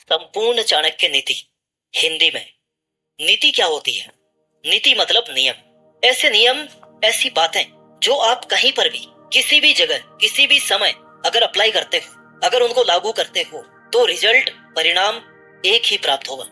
संपूर्ण चाणक्य नीति। हिंदी में नीति क्या होती है? नीति मतलब नियम। ऐसे नियम, ऐसी बातें जो आप कहीं पर भी, किसी भी जगह, किसी भी समय अगर अप्लाई करते हो, अगर उनको लागू करते हो तो रिजल्ट, परिणाम एक ही प्राप्त होगा।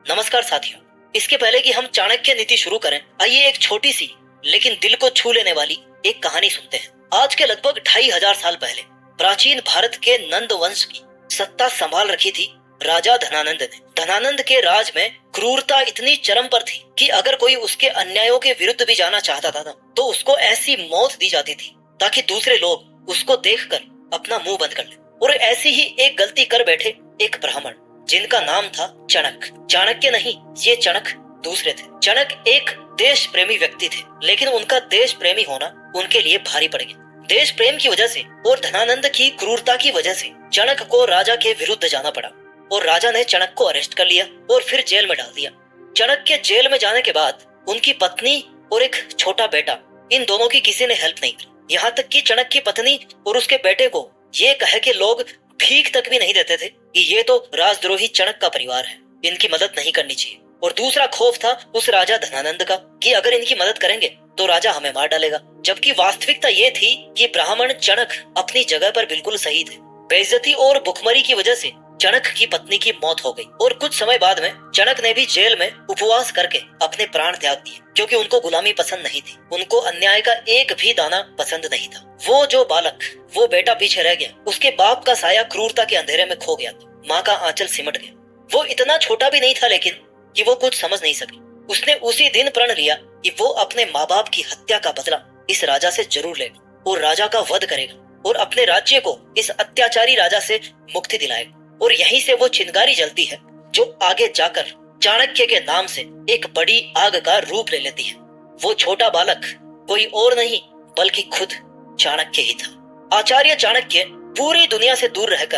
नमस्कार साथियों, इसके पहले कि हम चाणक्य नीति शुरू करें, आइए एक छोटी सी लेकिन दिल को छू लेने वाली एक कहानी सुनते हैं। आज के लगभग 2500 साल पहले प्राचीन भारत के नंद वंश की सत्ता संभाल रखी थी राजा धनानंद ने। धनानंद के राज में क्रूरता इतनी चरम पर थी कि अगर कोई उसके अन्यायों के विरुद्ध भी जाना चाहता था तो उसको ऐसी मौत दी जाती थी ताकि दूसरे लोग उसको देखकर अपना मुंह बंद कर ले। और ऐसी ही एक गलती कर बैठे एक ब्राह्मण जिनका नाम था चणक। चाणक्य नहीं, ये चणक दूसरे थे। चणक एक देश प्रेमी व्यक्ति थे, लेकिन उनका देश प्रेमी होना उनके लिए भारी पड़ गया। देश प्रेम की वजह से और धनानंद की क्रूरता की वजह से चणक को राजा के विरुद्ध जाना पड़ा और राजा ने चणक को अरेस्ट कर लिया और फिर जेल में डाल दिया। चणक के जेल में जाने के बाद उनकी पत्नी और एक छोटा बेटा, इन दोनों की किसी ने हेल्प नहीं की। यहाँ तक कि चणक की पत्नी और उसके बेटे को ये कहे कि लोग भीख तक भी नहीं देते थे कि ये तो राजद्रोही चणक का परिवार है, इनकी मदद नहीं करनी चाहिए। और दूसरा खौफ था उस राजा धनानंद का कि अगर इनकी मदद करेंगे तो राजा हमें मार डालेगा। जबकि वास्तविकता ये थी कि ब्राह्मण चणक अपनी जगह पर बिल्कुल सही थे। बेइज्जती और भुखमरी की वजह से चणक की पत्नी की मौत हो गई और कुछ समय बाद में चणक ने भी जेल में उपवास करके अपने प्राण त्याग दिए, क्योंकि उनको गुलामी पसंद नहीं थी। उनको अन्याय का एक भी दाना पसंद नहीं था। वो जो बालक, वो बेटा पीछे रह गया। उसके बाप का साया क्रूरता के अंधेरे में खो गया था। माँ का आंचल सिमट गया। वो इतना छोटा भी नहीं था लेकिन कि वो कुछ समझ नहीं सकी। उसने उसी दिन प्रण लिया कि वो अपने माँ बाप की हत्या का बदला इस राजा से जरूर लेगा और राजा का वध करेगा और अपने राज्य को इस अत्याचारी राजा से मुक्ति दिलाएगा। और यहीं से वो चिंगारी जलती है जो आगे जाकर चाणक्य के नाम से एक बड़ी आग का रूप ले लेती है। वो छोटा बालक कोई और नहीं बल्कि खुद चाणक्य ही था। आचार्य चाणक्य पूरी दुनिया से दूर रहकर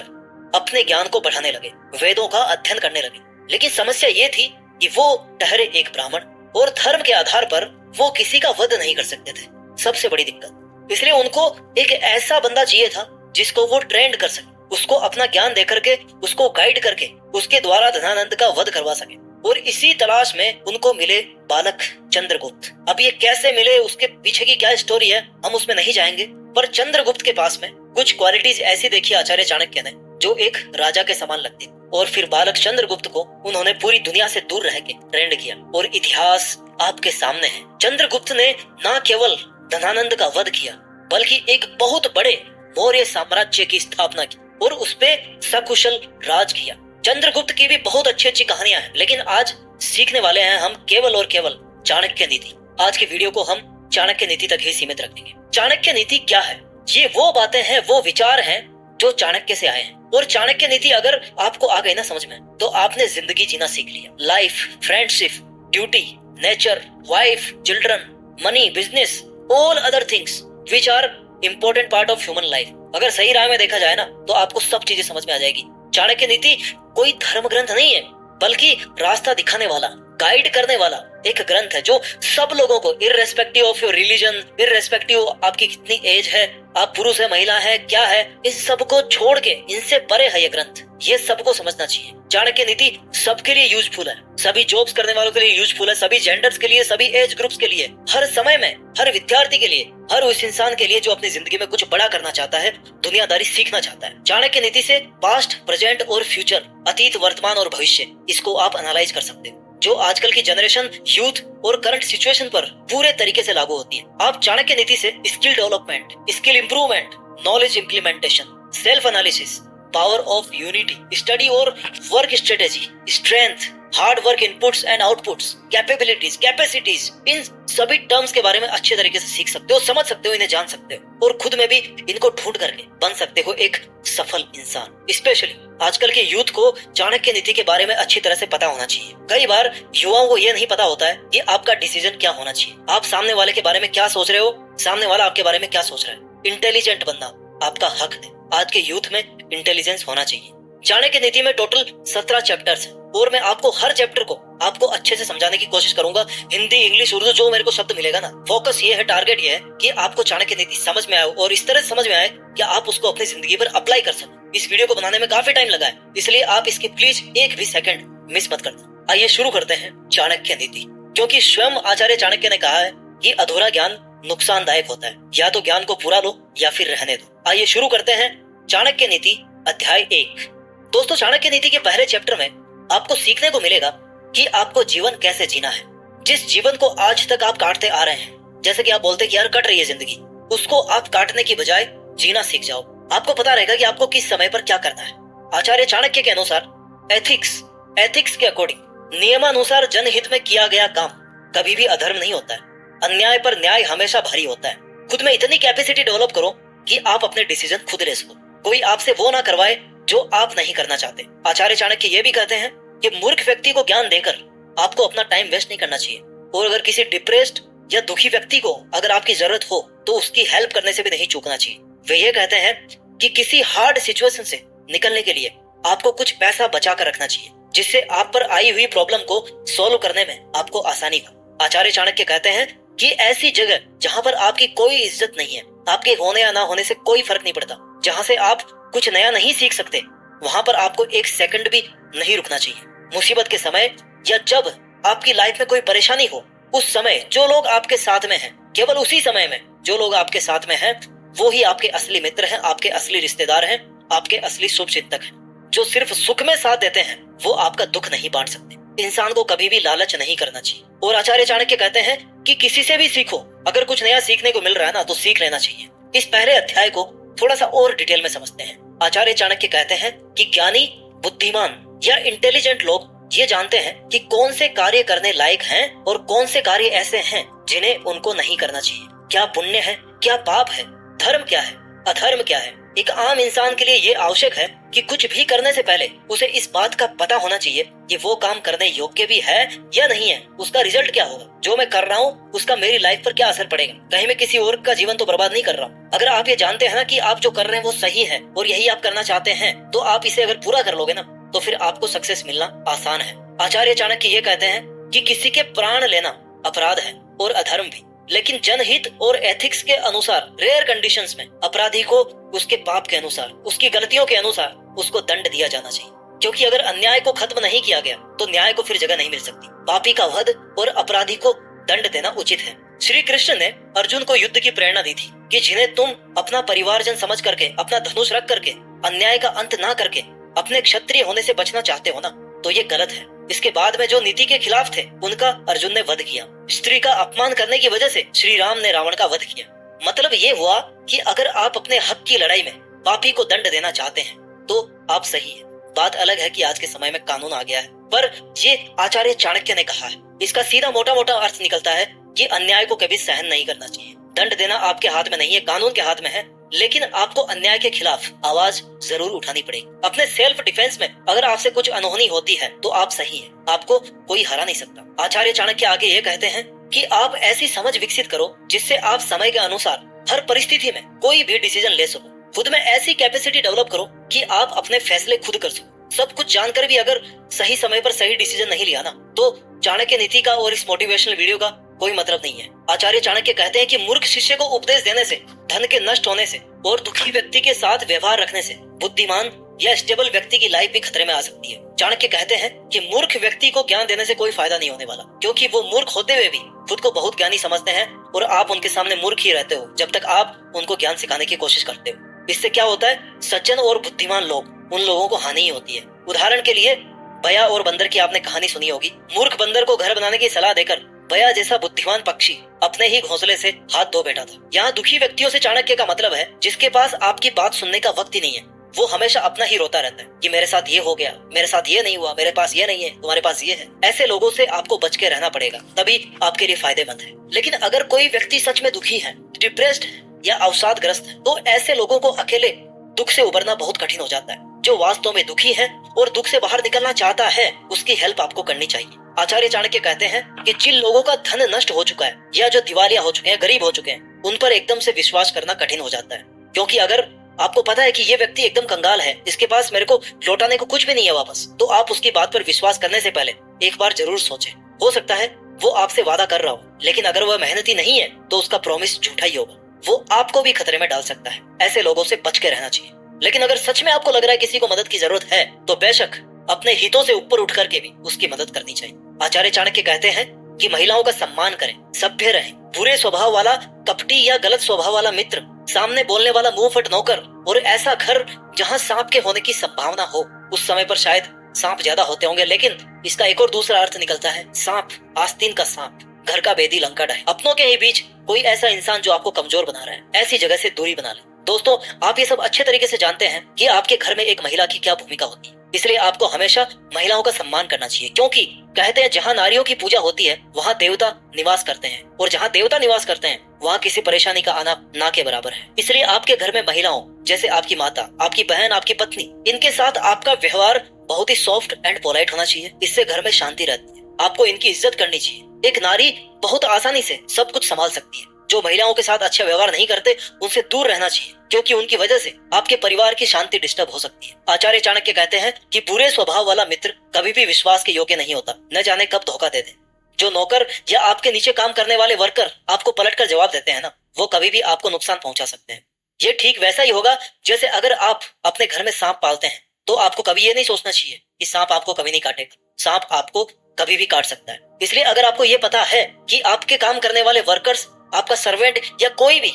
अपने ज्ञान को बढ़ाने लगे, वेदों का अध्ययन करने लगे। लेकिन समस्या ये थी कि वो ठहरे एक ब्राह्मण और धर्म के आधार पर वो किसी का वध नहीं कर सकते थे। सबसे बड़ी दिक्कत, इसलिए उनको एक ऐसा बंदा चाहिए था जिसको वो ट्रेंड कर सके, उसको अपना ज्ञान दे करके, उसको गाइड करके उसके द्वारा धनानंद का वध करवा सके। और इसी तलाश में उनको मिले बालक चंद्रगुप्त। अब ये कैसे मिले, उसके पीछे की क्या स्टोरी है, हम उसमें नहीं जाएंगे। पर चंद्रगुप्त के पास में कुछ क्वालिटीज ऐसी देखी आचार्य चाणक्य ने जो एक राजा के समान लगती। और फिर बालक चंद्रगुप्त को उन्होंने पूरी दुनिया से दूर रह के ट्रेंड किया। और इतिहास आपके सामने है। चंद्रगुप्त ने न केवल धनानंद का वध किया बल्कि एक बहुत बड़े मौर्य साम्राज्य की स्थापना की और उसपे सकुशल राज किया। चंद्रगुप्त की भी बहुत अच्छी अच्छी कहानियां हैं, लेकिन आज सीखने वाले हैं हम केवल और केवल चाणक्य नीति। आज की वीडियो को हम चाणक्य नीति तक ही सीमित रखेंगे। चाणक्य नीति क्या है? ये वो बातें हैं, वो विचार हैं जो चाणक्य से आए हैं। और चाणक्य नीति अगर आपको आ गई ना समझ में, तो आपने जिंदगी जीना सीख लिया। Life, friendship, duty, nature, wife, children, money, business, all other things which are important part of human life. अगर सही राह में देखा जाए ना तो आपको सब चीजें समझ में आ जाएगी। चाणक्य नीति कोई धर्म ग्रंथ नहीं है बल्कि रास्ता दिखाने वाला, गाइड करने वाला एक ग्रंथ है जो सब लोगों को, irrespective of your religion, irrespective आपकी कितनी एज है, आप पुरुष है, महिला है, क्या है, इस सब को छोड़ के इनसे परे है ये ग्रंथ। ये सबको समझना चाहिए। चाणक्य नीति सबके लिए यूजफुल है, सभी जॉब्स करने वालों के लिए यूजफुल है, सभी जेंडर्स के लिए, सभी एज ग्रुप्स के लिए, हर समय में, हर विद्यार्थी के लिए, हर उस इंसान के लिए जो अपनी जिंदगी में कुछ बड़ा करना चाहता है, दुनियादारी सीखना चाहता है। चाणक्य नीति से पास्ट, प्रेजेंट और फ्यूचर, अतीत, वर्तमान और भविष्य, इसको आप एनालाइज कर सकते हो, जो आजकल की जनरेशन, यूथ और करंट सिचुएशन पर पूरे तरीके से लागू होती है। आप चाणक्य नीति से skill development, skill improvement, knowledge implementation, self analysis, power of unity, study और work strategy, strength, hard work inputs and outputs, capabilities, capacities, इन सभी टर्म्स के बारे में अच्छे तरीके से सीख सकते हो, समझ सकते हो, इन्हें जान सकते हो और खुद में भी इनको ढूंढ करके बन सकते हो एक सफल इंसान। स्पेशली आजकल के यूथ को चाणक्य नीति के बारे में अच्छी तरह से पता होना चाहिए। कई बार युवाओं को यह नहीं पता होता है कि आपका डिसीजन क्या होना चाहिए, आप सामने वाले के बारे में क्या सोच रहे हो, सामने वाला आपके बारे में क्या सोच रहा है। इंटेलिजेंट बनना आपका हक है। आज के यूथ में इंटेलिजेंस होना चाहिए। चाणक्य नीति में टोटल 17 चैप्टर्स हैं और मैं आपको हर चैप्टर को आपको अच्छे से समझाने की कोशिश करूंगा। हिंदी, इंग्लिश, उर्दू, जो मेरे को शब्द मिलेगा ना, फोकस ये है, टारगेट ये है कि आपको चाणक्य नीति समझ में आए और इस तरह समझ में आए कि आप उसको अपनी जिंदगी पर अप्लाई कर सकें। इस वीडियो को बनाने में काफी टाइम लगा है, इसलिए आप इसकी प्लीज एक भी सेकंड मिस मत करना। आइए शुरू करते हैं चाणक्य नीति। क्योंकि स्वयं आचार्य चाणक्य ने कहा है कि अधूरा ज्ञान नुकसानदायक होता है, या तो ज्ञान को पूरा लो या फिर रहने दो। आइए शुरू करते हैं चाणक्य नीति अध्याय 1। दोस्तों, चाणक्य नीति के पहले चैप्टर में आपको सीखने को मिलेगा कि आपको जीवन कैसे जीना है। जिस जीवन को आज तक आप काटते आ रहे हैं, जैसे कि आप बोलते कि यार कट रही है जिंदगी, उसको आप काटने की बजाय जीना सीख जाओ। आपको पता रहेगा कि आपको किस समय पर क्या करना है। आचार्य चाणक्य के अनुसार एथिक्स के अकॉर्डिंग नियमानुसार जनहित में किया गया काम कभी भी अधर्म नहीं होता है। अन्याय पर न्याय हमेशा भारी होता है। खुद में इतनी कैपेसिटी डेवलप करो कि आप अपने डिसीजन खुद ले सको, कोई आपसे वो ना करवाए जो आप नहीं करना चाहते। आचार्य चाणक्य ये भी कहते हैं कि मूर्ख व्यक्ति को ज्ञान देकर आपको अपना टाइम वेस्ट नहीं करना चाहिए, और अगर किसी डिप्रेस्ड या दुखी व्यक्ति को अगर आपकी जरूरत हो तो उसकी हेल्प करने से भी नहीं चूकना चाहिए। वे ये कहते हैं कि किसी हार्ड सिचुएशन से निकलने के लिए आपको कुछ पैसा बचा कर रखना चाहिए, जिससे आप पर आई हुई प्रॉब्लम को सॉल्व करने में आपको आसानी हो। आचार्य चाणक्य कहते हैं कि ऐसी जगह जहाँ पर आपकी कोई इज्जत नहीं है, आपके होने या ना होने से कोई फर्क नहीं पड़ता, जहाँ से आप कुछ नया नहीं सीख सकते, वहाँ पर आपको एक सेकंड भी नहीं रुकना चाहिए। मुसीबत के समय या जब आपकी लाइफ में कोई परेशानी हो, उस समय जो लोग आपके साथ में हैं, केवल उसी समय में जो लोग आपके साथ में हैं, वो ही आपके असली मित्र हैं, आपके असली रिश्तेदार हैं, आपके असली शुभचिंतक हैं। जो सिर्फ सुख में साथ देते हैं वो आपका दुख नहीं बांट सकते। इंसान को कभी भी लालच नहीं करना चाहिए। और आचार्य चाणक्य कहते हैं कि किसी से भी सीखो, अगर कुछ नया सीखने को मिल रहा है ना तो सीख लेना चाहिए। इस पहले अध्याय को थोड़ा सा और डिटेल में समझते हैं। आचार्य चाणक्य कहते हैं कि ज्ञानी, बुद्धिमान या इंटेलिजेंट लोग ये जानते हैं कि कौन से कार्य करने लायक हैं और कौन से कार्य ऐसे हैं जिन्हें उनको नहीं करना चाहिए। क्या पुण्य है, क्या पाप है, धर्म क्या है, अधर्म क्या है। एक आम इंसान के लिए ये आवश्यक है कि कुछ भी करने से पहले उसे इस बात का पता होना चाहिए कि वो काम करने योग्य भी है या नहीं है, उसका रिजल्ट क्या होगा, जो मैं कर रहा हूँ उसका मेरी लाइफ पर क्या असर पड़ेगा, कहीं मैं किसी और का जीवन तो बर्बाद नहीं कर रहा हूँ। अगर आप ये जानते हैं ना कि आप जो कर रहे हैं वो सही है और यही आप करना चाहते हैं, तो आप इसे अगर पूरा कर लोगे ना तो फिर आपको सक्सेस मिलना आसान है। आचार्य चाणक्य ये कहते हैं कि किसी के प्राण लेना अपराध है और अधर्म भी, लेकिन जनहित और एथिक्स के अनुसार रेयर कंडीशंस में अपराधी को उसके पाप के अनुसार, उसकी गलतियों के अनुसार उसको दंड दिया जाना चाहिए। क्योंकि अगर अन्याय को खत्म नहीं किया गया तो न्याय को फिर जगह नहीं मिल सकती। पापी का वध और अपराधी को दंड देना उचित है। श्री कृष्ण ने अर्जुन को युद्ध की प्रेरणा दी थी कि जिन्हें तुम अपना परिवारजन समझ करके, अपना धनुष रख करके, अन्याय का अंत ना करके अपने क्षत्रिय होने से बचना चाहते हो ना, तो ये गलत है। इसके बाद में जो नीति के खिलाफ थे उनका अर्जुन ने वध किया। स्त्री का अपमान करने की वजह से श्री राम ने रावण का वध किया। मतलब ये हुआ कि अगर आप अपने हक की लड़ाई में पापी को दंड देना चाहते हैं तो आप सही है। बात अलग है कि आज के समय में कानून आ गया है, पर ये आचार्य चाणक्य ने कहा है। इसका सीधा मोटा मोटा अर्थ निकलता है कि अन्याय को कभी सहन नहीं करना चाहिए। दंड देना आपके हाथ में नहीं है, कानून के हाथ में है, लेकिन आपको अन्याय के खिलाफ आवाज जरूर उठानी पड़ेगी। अपने सेल्फ डिफेंस में अगर आपसे कुछ अनहोनी होती है तो आप सही हैं, आपको कोई हरा नहीं सकता। आचार्य चाणक्य आगे ये कहते हैं कि आप ऐसी समझ विकसित करो जिससे आप समय के अनुसार हर परिस्थिति में कोई भी डिसीजन ले सको। खुद में ऐसी कैपेसिटी डेवलप करो कि आप अपने फैसले खुद कर सको। सब कुछ जानकर भी अगर सही समय पर सही डिसीजन नहीं लिया ना तो चाणक्य नीति का और इस मोटिवेशनल वीडियो का कोई मतलब नहीं है। आचार्य चाणक्य कहते हैं कि मूर्ख शिष्य को उपदेश देने से, धन के नष्ट होने से और दुखी व्यक्ति के साथ व्यवहार रखने से बुद्धिमान या स्टेबल व्यक्ति की लाइफ भी खतरे में आ सकती है। चाणक्य कहते हैं कि मूर्ख व्यक्ति को ज्ञान देने से कोई फायदा नहीं होने वाला, क्योंकि वो मूर्ख होते हुए भी खुद को बहुत ज्ञानी समझते हैं और आप उनके सामने मूर्ख ही रहते हो जब तक आप उनको ज्ञान सिखाने की कोशिश करते हो। इससे क्या होता है, सज्जन और बुद्धिमान लोग, उन लोगों को हानि ही होती है। उदाहरण के लिए बया और बंदर की आपने कहानी सुनी होगी। मूर्ख बंदर को घर बनाने की सलाह देकर बया जैसा बुद्धिमान पक्षी अपने ही घोंसले से हाथ धो बैठा था। यहाँ दुखी व्यक्तियों से चाणक्य का मतलब है जिसके पास आपकी बात सुनने का वक्त ही नहीं है, वो हमेशा अपना ही रोता रहता है कि मेरे साथ ये हो गया, मेरे साथ ये नहीं हुआ, मेरे पास ये नहीं है, तुम्हारे पास ये है। ऐसे लोगों से आपको बच के रहना पड़ेगा, तभी आपके लिए फायदेमंद है। लेकिन अगर कोई व्यक्ति सच में दुखी है, डिप्रेस्ड है या अवसादग्रस्त है, तो ऐसे लोगों को अकेले दुख से उबरना बहुत कठिन हो जाता है। जो वास्तव में दुखी है और दुख से बाहर निकलना चाहता है, उसकी हेल्प आपको करनी चाहिए। आचार्य चाणक्य कहते हैं कि जिन लोगों का धन नष्ट हो चुका है या जो दिवालिया हो चुके हैं, गरीब हो चुके हैं, उन पर एकदम से विश्वास करना कठिन हो जाता है। क्योंकि अगर आपको पता है कि ये व्यक्ति एकदम कंगाल है, इसके पास मेरे को लौटाने को कुछ भी नहीं है वापस, तो आप उसकी बात पर विश्वास करने से पहले एक बार जरूर सोचें। हो सकता है वो आपसे वादा कर रहा हो, लेकिन अगर वह मेहनती नहीं है तो उसका प्रॉमिस झूठा ही होगा, वो आपको भी खतरे में डाल सकता है। ऐसे लोगों से बच के रहना चाहिए। लेकिन अगर सच में आपको लग रहा है किसी को मदद की जरूरत है तो बेशक अपने हितों से ऊपर उठ करके भी उसकी मदद करनी चाहिए। आचार्य चाणक्य कहते हैं कि महिलाओं का सम्मान करें, सभ्य रहें। बुरे स्वभाव वाला कपटी या गलत स्वभाव वाला मित्र, सामने बोलने वाला मुंह फट नौकर और ऐसा घर जहां सांप के होने की संभावना हो। उस समय पर शायद सांप ज्यादा होते होंगे, लेकिन इसका एक और दूसरा अर्थ निकलता है, सांप आस्तीन का सांप, घर का बेदी लंकड़ है। अपनों के ही बीच कोई ऐसा इंसान जो आपको कमजोर बना रहा है, ऐसी जगह से दूरी बना ले। दोस्तों, आप ये सब अच्छे तरीके से जानते हैं कि आपके घर में एक महिला की क्या भूमिका होती है, इसलिए आपको हमेशा महिलाओं का सम्मान करना चाहिए, क्योंकि कहते हैं जहाँ नारियों की पूजा होती है वहाँ देवता निवास करते हैं, और जहाँ देवता निवास करते हैं वहाँ किसी परेशानी का आना ना के बराबर है। इसलिए आपके घर में महिलाओं जैसे आपकी माता, आपकी बहन, आपकी पत्नी, इनके साथ आपका व्यवहार बहुत ही सॉफ्ट एंड पोलाइट होना चाहिए। इससे घर में शांति रहती है। आपको इनकी इज्जत करनी चाहिए। एक नारी बहुत आसानी से सब कुछ संभाल सकती है। जो महिलाओं के साथ अच्छा व्यवहार नहीं करते उनसे दूर रहना चाहिए, क्योंकि उनकी वजह से आपके परिवार की शांति डिस्टर्ब हो सकती है। आचार्य चाणक्य कहते हैं कि बुरे स्वभाव वाला मित्र कभी भी विश्वास के योग्य नहीं होता, न जाने कब धोखा दे दे। जो नौकर या आपके नीचे काम करने वाले वर्कर आपको पलटकर जवाब देते हैं ना, वो कभी भी आपको नुकसान पहुंचा सकते हैं। ये ठीक वैसा ही होगा जैसे अगर आप अपने घर में सांप पालते हैं तो आपको कभी ये नहीं सोचना चाहिए कि सांप आपको कभी नहीं काटेगा। सांप आपको कभी भी काट सकता है। इसलिए अगर आपको ये पता है कि आपके काम करने वाले वर्कर्स, आपका सर्वेंट या कोई भी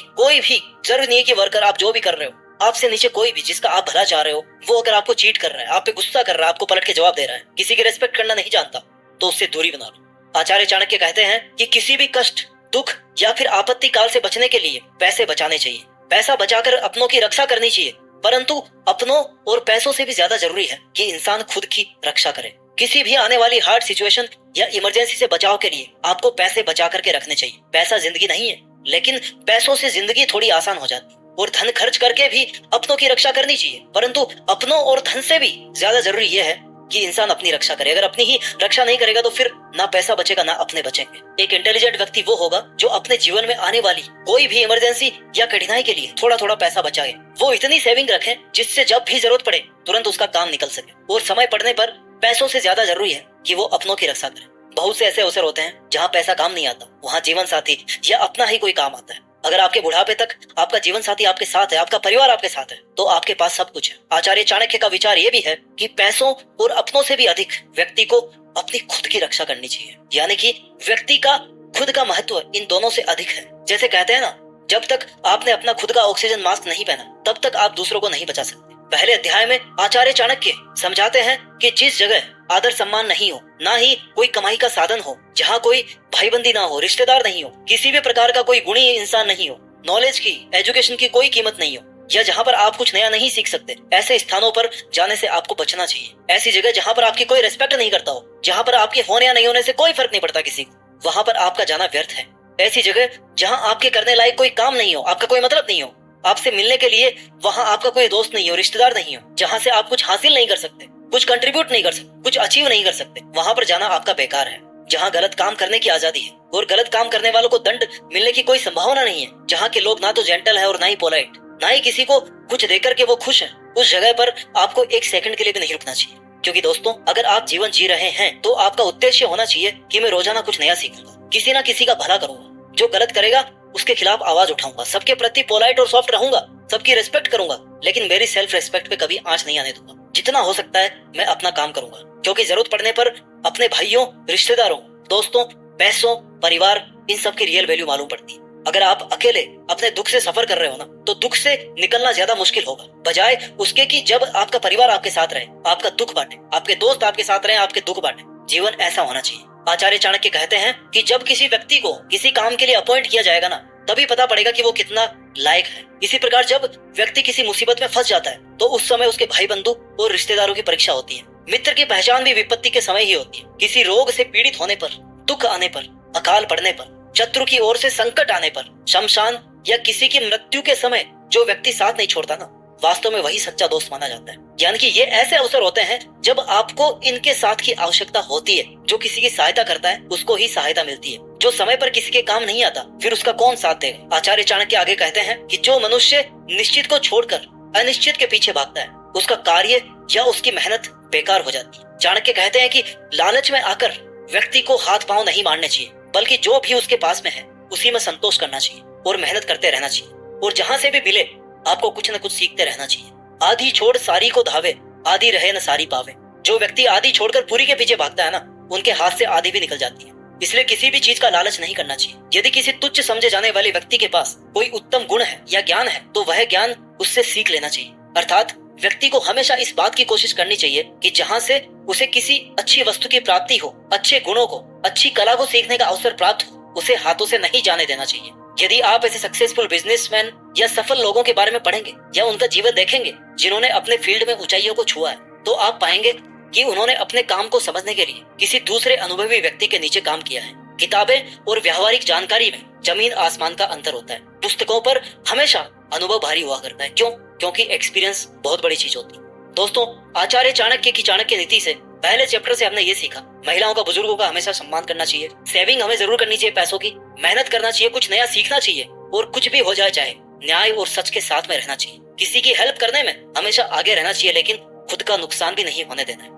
जरूरी नहीं है कि वर्कर, आप जो भी कर रहे हो, आपसे नीचे कोई भी जिसका आप भला चाह रहे हो, वो अगर आपको चीट कर रहा है, आप पे गुस्सा कर रहा है, आपको पलट के जवाब दे रहा है, किसी की रेस्पेक्ट करना नहीं जानता, तो उससे दूरी बना लो। आचार्य चाणक्य कहते हैं कि किसी भी कष्ट, दुख या फिर आपत्ति काल से बचने के लिए पैसे बचाने चाहिए। पैसा बचाकर अपनों की रक्षा करनी चाहिए, परंतु अपनों और पैसों से भी ज्यादा जरूरी है कि इंसान खुद की रक्षा करे। किसी भी आने वाली हार्ड सिचुएशन या इमरजेंसी से बचाव के लिए आपको पैसे बचा करके रखने चाहिए। पैसा जिंदगी नहीं है, लेकिन पैसों से जिंदगी थोड़ी आसान हो जाती है। और धन खर्च करके भी अपनों की रक्षा करनी चाहिए, परंतु अपनों और धन से भी ज्यादा जरूरी यह है कि इंसान अपनी रक्षा करे। अगर अपनी ही रक्षा नहीं करेगा तो फिर ना पैसा बचेगा ना अपने बचेंगे। एक इंटेलिजेंट व्यक्ति वो होगा जो अपने जीवन में आने वाली कोई भी इमरजेंसी या कठिनाई के लिए थोड़ा थोड़ा पैसा बचाए। वो इतनी सेविंग रखे जिससे जब भी जरूरत पड़े तुरंत उसका काम निकल सके। और समय पड़ने पर पैसों से ज्यादा जरूरी है कि वो अपनों की रक्षा करे। बहुत से ऐसे अवसर होते हैं जहाँ पैसा काम नहीं आता, वहाँ जीवन साथी या अपना ही कोई काम आता है। अगर आपके बुढ़ापे तक आपका जीवन साथी आपके साथ है, आपका परिवार आपके साथ है, तो आपके पास सब कुछ है। आचार्य चाणक्य का विचार ये भी है कि पैसों और अपनों से भी अधिक व्यक्ति को अपनी खुद की रक्षा करनी चाहिए, यानी कि व्यक्ति का खुद का महत्व इन दोनों से अधिक है। जैसे कहते हैं ना, जब तक आपने अपना खुद का ऑक्सीजन मास्क नहीं पहना तब तक आप दूसरों को नहीं बचा सकते। पहले अध्याय में आचार्य चाणक्य समझाते हैं कि जिस जगह आदर सम्मान नहीं हो, ना ही कोई कमाई का साधन हो, जहाँ कोई भाईबंदी ना हो, रिश्तेदार नहीं हो, किसी भी प्रकार का कोई गुणी इंसान नहीं हो, नॉलेज की, एजुकेशन की कोई कीमत नहीं हो, या जहाँ पर आप कुछ नया नहीं सीख सकते, ऐसे स्थानों पर जाने से आपको बचना चाहिए। ऐसी जगह जहाँ पर आपकी कोई रिस्पेक्ट नहीं करता हो, जहाँ पर आपके होने या नहीं होने से कोई फर्क नहीं पड़ता किसी को, वहाँ पर आपका जाना व्यर्थ है। ऐसी जगह जहाँ आपके करने लायक कोई काम नहीं हो, आपका कोई मतलब नहीं हो, आपसे मिलने के लिए वहाँ आपका कोई दोस्त नहीं हो, रिश्तेदार नहीं हो, जहाँ से आप कुछ हासिल नहीं कर सकते, कुछ कंट्रीब्यूट नहीं कर सकते, कुछ अचीव नहीं कर सकते, वहाँ पर जाना आपका बेकार है। जहाँ गलत काम करने की आजादी है और गलत काम करने वालों को दंड मिलने की कोई संभावना नहीं है, जहाँ के लोग ना तो जेंटल है और ना ही पोलाइट, ना ही किसी को कुछ देकर के वो खुश है, उस जगह पर आपको एक सेकंड के लिए भी नहीं रुकना चाहिए। क्योंकि दोस्तों, अगर आप जीवन जी रहे हैं तो आपका उद्देश्य होना चाहिए कि मैं रोजाना कुछ नया सीखूंगा, किसी ना किसी का भला करूंगा, जो गलत करेगा उसके खिलाफ आवाज उठाऊंगा, सबके प्रति पोलाइट और सॉफ्ट रहूंगा, सबकी रिस्पेक्ट करूंगा, लेकिन मेरी सेल्फ रिस्पेक्ट पे कभी आंच नहीं आने दूंगा। जितना हो सकता है मैं अपना काम करूंगा, क्योंकि जरूरत पड़ने पर अपने भाइयों, रिश्तेदारों, दोस्तों, पैसों, परिवार, इन सब की रियल वैल्यू मालूम पड़ती है। अगर आप अकेले अपने दुख से सफर कर रहे हो ना, तो दुख से निकलना ज्यादा मुश्किल होगा, बजाय उसके कि जब आपका परिवार आपके साथ रहे, आपका दुख बांटे, आपके दोस्त आपके साथ रहे, आपके दुख बांटे। जीवन ऐसा होना चाहिए। आचार्य चाणक्य कहते हैं कि जब किसी व्यक्ति को किसी काम के लिए अपॉइंट किया जाएगा ना, तभी पता पड़ेगा कि वो कितना लायक है। इसी प्रकार जब व्यक्ति किसी मुसीबत में फंस जाता है तो उस समय उसके भाई बंधु और रिश्तेदारों की परीक्षा होती है। मित्र की पहचान भी विपत्ति के समय ही होती है। किसी रोग से पीड़ित होने पर, दुख आने पर, अकाल पड़ने पर, शत्रु की ओर से संकट आने पर, शमशान या किसी की मृत्यु के समय जो व्यक्ति साथ नहीं छोड़ता ना, वास्तव में वही सच्चा दोस्त माना जाता है। यानी कि ये ऐसे अवसर होते हैं जब आपको इनके साथ की आवश्यकता होती है। जो किसी की सहायता करता है उसको ही सहायता मिलती है। जो समय पर किसी के काम नहीं आता फिर उसका कौन साथ देगा। आचार्य चाणक्य आगे कहते हैं कि जो मनुष्य निश्चित को छोड़कर अनिश्चित के पीछे भागता है उसका कार्य या उसकी मेहनत बेकार हो जाती है। चाणक्य कहते हैं कि लालच में आकर व्यक्ति को हाथ पांव नहीं मारने चाहिए, बल्कि जो भी उसके पास में है उसी में संतोष करना चाहिए और मेहनत करते रहना चाहिए। और जहाँ से भी मिले आपको कुछ न कुछ सीखते रहना चाहिए। आधी छोड़ सारी को धावे, आधी रहे न सारी पावे। जो व्यक्ति आधी छोड़कर पूरी के पीछे भागता है ना, उनके हाथ से आधी भी निकल जाती है। इसलिए किसी भी चीज का लालच नहीं करना चाहिए। यदि किसी तुच्छ समझे जाने वाले व्यक्ति के पास कोई उत्तम गुण है या ज्ञान है, तो वह ज्ञान उससे सीख लेना चाहिए। अर्थात व्यक्ति को हमेशा इस बात की कोशिश करनी चाहिए कि जहाँ से उसे किसी अच्छी वस्तु की प्राप्ति हो, अच्छे गुणों को, अच्छी कला को सीखने का अवसर प्राप्त हो, उसे हाथों से नहीं जाने देना चाहिए। यदि आप ऐसे सक्सेसफुल बिजनेसमैन या सफल लोगों के बारे में पढ़ेंगे या उनका जीवन देखेंगे जिन्होंने अपने फील्ड में ऊंचाइयों को छुआ है, तो आप पाएंगे कि उन्होंने अपने काम को समझने के लिए किसी दूसरे अनुभवी व्यक्ति के नीचे काम किया है। किताबें और व्यावहारिक जानकारी में जमीन आसमान का अंतर होता है। पुस्तकों पर हमेशा अनुभव भारी हुआ करता है। क्यों? क्योंकि एक्सपीरियंस बहुत बड़ी चीज होती है। दोस्तों, आचार्य चाणक्य की चाणक्य नीति से पहले चैप्टर से हमने ये सीखा, महिलाओं का, बुजुर्गों का हमेशा सम्मान करना चाहिए, सेविंग हमें जरूर करनी चाहिए पैसों की, मेहनत करना चाहिए, कुछ नया सीखना चाहिए, और कुछ भी हो जाए चाहे न्याय और सच के साथ में रहना चाहिए। किसी की हेल्प करने में हमेशा आगे रहना चाहिए, लेकिन खुद का नुकसान भी नहीं होने देना है।